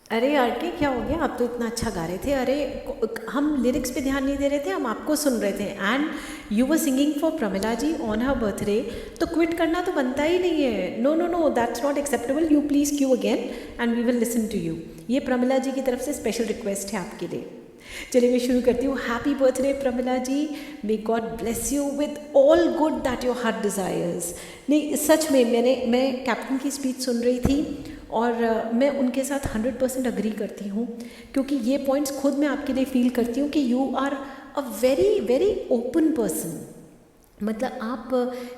अरे यार के क्या हो गया, आप तो इतना अच्छा गा रहे थे। अरे हम लिरिक्स पे ध्यान नहीं दे रहे थे, हम आपको सुन रहे थे। And you were singing for Pramila ji on her birthday. तो क्विट करना तो बनता ही नहीं है। No no no, that's not acceptable. You please cue again and we will listen to you. ये प्रमिला जी की तरफ से स्पेशल रिक्वेस्ट है आपके लिए। चलिए मैं शुरू करती हूँ। Happy birthday Pramila ji, may God bless you with all good that your heart desires. नहीं सच में, मैं कैप्टन की स्पीच सुन रही थी और मैं उनके साथ 100% अग्री करती हूँ, क्योंकि ये पॉइंट्स खुद मैं आपके लिए फील करती हूँ कि you are a very very open person. मतलब आप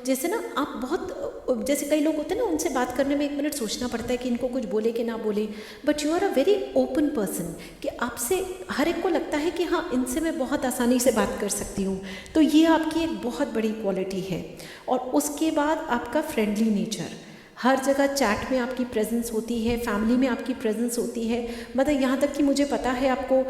जैसे ना, आप बहुत, जैसे कई लोग होते हैं ना, उनसे बात करने में 1 मिनट सोचना पड़ता है कि इनको कुछ बोले कि ना बोले, but you are a very open person कि आपसे हर एक को लगता है कि हाँ, इनसे मैं बहुत आसानी से बात कर सकती हूँ। तो ये आपकी एक बहुत बड़ी क्वालिटी है। और उसके बाद आपका फ्रेंडली नेचर, हर जगह चैट में आपकी प्रेजेंस होती है, फैमिली में आपकी प्रेजेंस होती है। मतलब यहाँ तक कि मुझे पता है आपको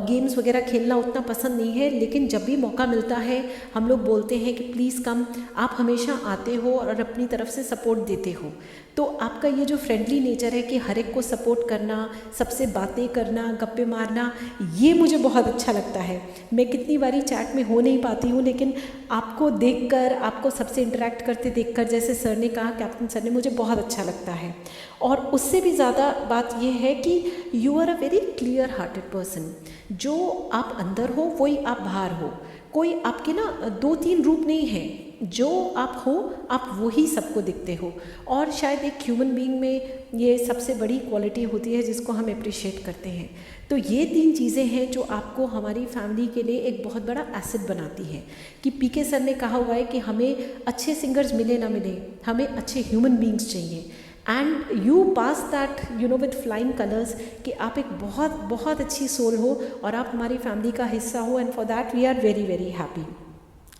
गेम्स वगैरह खेलना उतना पसंद नहीं है, लेकिन जब भी मौका मिलता है हम लोग बोलते हैं कि प्लीज़ कम। आप हमेशा आते हो और अपनी तरफ से सपोर्ट देते हो। तो आपका ये जो फ्रेंडली नेचर है कि हर एक को सपोर्ट करना, सबसे बातें करना, गप्पे मारना, ये मुझे बहुत अच्छा लगता है। मैं कितनी बारी चैट में हो नहीं पाती हूँ, लेकिन आपको देखकर, आपको सबसे इंटरेक्ट करते देखकर, जैसे सर ने कहा, कैप्टन सर ने, मुझे बहुत अच्छा लगता है। और उससे भी ज़्यादा बात यह है कि you are a very clear hearted person. जो आप अंदर हो वही आप बाहर हो। कोई आपके ना 2-3 रूप नहीं है। जो आप हो, आप वही सबको दिखते हो। और शायद एक ह्यूमन बीइंग में ये सबसे बड़ी क्वालिटी होती है जिसको हम अप्रिशिएट करते हैं। तो ये 3 चीज़ें हैं जो आपको हमारी फैमिली के लिए एक बहुत बड़ा एसेट बनाती है। कि पीके सर ने कहा हुआ है कि हमें अच्छे सिंगर्स मिले ना मिले, हमें अच्छे ह्यूमन बीइंग्स चाहिए। And you pass that with flying colours, कि आप एक बहुत बहुत अच्छी सोल हो और आप हमारी फैमिली का हिस्सा हो। And for that we are very very happy.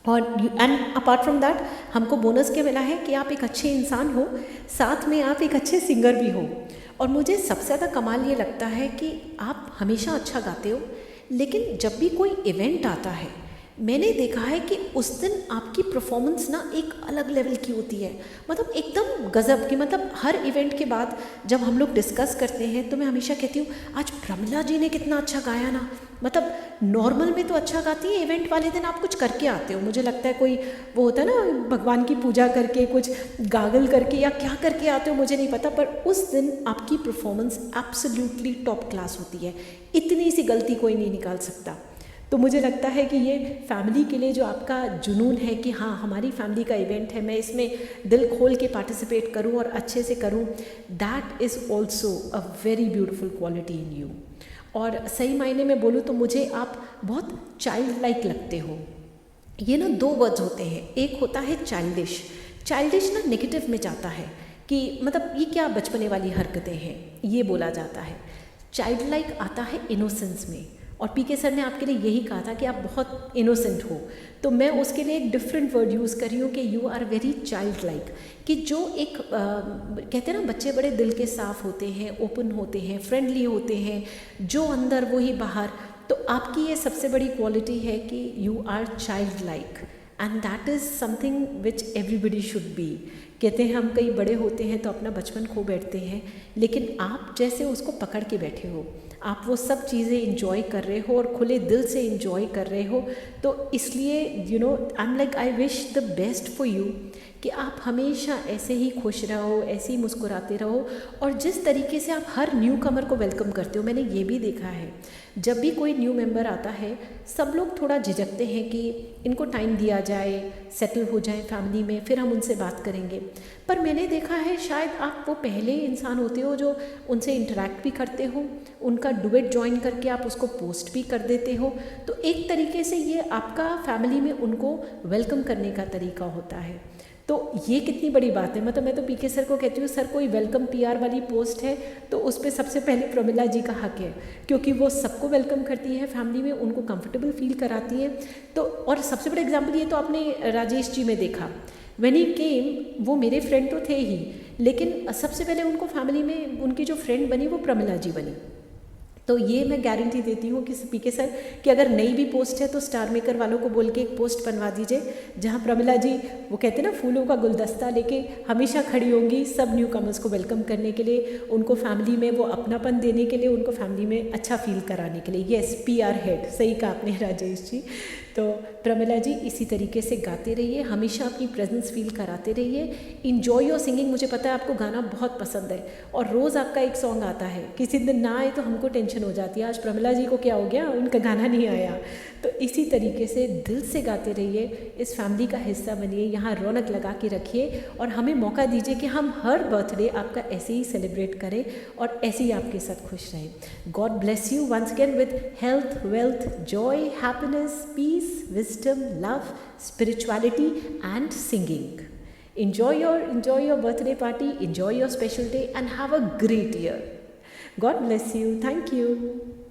और एंड अपार्ट फ्रॉम दैट, हमको बोनस क्या मिला है कि आप एक अच्छे इंसान हो, साथ में आप एक अच्छे सिंगर भी हो। और मुझे सबसे ज़्यादा कमाल ये लगता है कि आप हमेशा अच्छा गाते हो, लेकिन जब भी कोई इवेंट आता है, मैंने देखा है कि उस दिन आपकी परफॉर्मेंस ना एक अलग लेवल की होती है। मतलब एकदम गज़ब की। मतलब हर इवेंट के बाद जब हम लोग डिस्कस करते हैं तो मैं हमेशा कहती हूँ, आज प्रमिला जी ने कितना अच्छा गाया ना। मतलब नॉर्मल में तो अच्छा गाती है, इवेंट वाले दिन आप कुछ करके आते हो। मुझे लगता है कोई वो होता है ना, भगवान की पूजा करके, कुछ गागल करके या क्या करके आते हो, मुझे नहीं पता, पर उस दिन आपकी परफॉर्मेंस एब्सोल्युटली टॉप क्लास होती है। इतनी सी गलती कोई नहीं निकाल सकता। तो मुझे लगता है कि ये फैमिली के लिए जो आपका जुनून है कि हाँ, हमारी फैमिली का इवेंट है, मैं इसमें दिल खोल के पार्टिसिपेट करूँ और अच्छे से करूँ, that is also a very beautiful quality in you. और सही मायने में बोलूँ तो मुझे आप बहुत चाइल्ड लाइक लगते हो। ये ना 2 वर्ड्स होते हैं। एक होता है चाइल्डिश। चाइल्डिश ना नेगेटिव में जाता है कि मतलब ये क्या बचपने वाली हरकतें हैं, ये बोला जाता है। चाइल्ड लाइक आता है इनोसेंस में। और पीके सर ने आपके लिए यही कहा था कि आप बहुत इनोसेंट हो। तो मैं उसके लिए एक डिफरेंट वर्ड यूज़ कर रही हूँ कि you are very child like. कि जो एक कहते हैं ना, बच्चे बड़े दिल के साफ़ होते हैं, ओपन होते हैं, फ्रेंडली होते हैं, जो अंदर वही बाहर। तो आपकी ये सबसे बड़ी क्वालिटी है कि you are child like, and that is something which everybody should be. कहते हैं हम कई बड़े होते हैं तो अपना बचपन खो बैठते हैं, लेकिन आप जैसे उसको पकड़ के बैठे हो, आप वो सब चीज़ें इंजॉय कर रहे हो और खुले दिल से इंजॉय कर रहे हो। तो इसलिए I am like, I wish the best for you कि आप हमेशा ऐसे ही खुश रहो, ऐसे ही मुस्कुराते रहो। और जिस तरीके से आप हर न्यू कमर को वेलकम करते हो, मैंने ये भी देखा है, जब भी कोई न्यू मेंबर आता है, सब लोग थोड़ा झिझकते हैं कि इनको टाइम दिया जाए, सेटल हो जाए फैमिली में, फिर हम उनसे बात करेंगे। पर मैंने देखा है, शायद आप वो पहले इंसान होते हो जो उनसे इंटरेक्ट भी करते हो, उनका डुएट ज्वाइन करके आप उसको पोस्ट भी कर देते हो। तो एक तरीके से ये आपका फैमिली में उनको वेलकम करने का तरीका होता है। तो ये कितनी बड़ी बात है। मतलब मैं तो पीके सर को कहती हूँ, सर कोई वेलकम पीआर वाली पोस्ट है तो उस पर सबसे पहले प्रमिला जी का हक है, क्योंकि वो सबको वेलकम करती है फैमिली में, उनको कंफर्टेबल फील कराती है। तो और सबसे बड़ा एग्जाम्पल ये तो आपने राजेश जी में देखा, व्हेन ही केम, वो मेरे फ्रेंड तो थे ही, लेकिन सबसे पहले उनको फैमिली में उनकी जो फ्रेंड बनी वो प्रमिला जी बनी। तो तो ये मैं गारंटी देती हूँ कि पीके सर कि अगर नई भी पोस्ट है तो स्टार मेकर वालों को बोल के एक पोस्ट बनवा दीजिए, जहाँ प्रमिला जी वो कहते हैं ना फूलों का गुलदस्ता लेके हमेशा खड़ी होंगी सब न्यू कमर्स को वेलकम करने के लिए, उनको फैमिली में वो अपनापन देने के लिए, उनको फैमिली में अच्छा फील कराने के लिए। येस, PR हेड, सही कहा आपने राजेश जी। तो प्रमिला जी इसी तरीके से गाते रहिए, हमेशा अपनी प्रेजेंस फील कराते रहिए। Enjoy your singing. मुझे पता है आपको गाना बहुत पसंद है और रोज़ आपका एक सॉन्ग आता है, किसी दिन ना आए तो हमको टेंशन हो जाती है, आज प्रमिला जी को क्या हो गया, उनका गाना नहीं आया। तो इसी तरीके से दिल से गाते रहिए, इस फैमिली का हिस्सा बनिए, यहाँ रौनक लगा के रखिए और हमें मौका दीजिए कि हम हर बर्थडे आपका ऐसे ही सेलिब्रेट करें और ऐसे ही आपके साथ खुश रहें। God bless you once again with health, wealth, joy, happiness, peace, wisdom, love, spirituality and singing. Enjoy your birthday party, enjoy your special day and have a great year. God bless you. Thank you.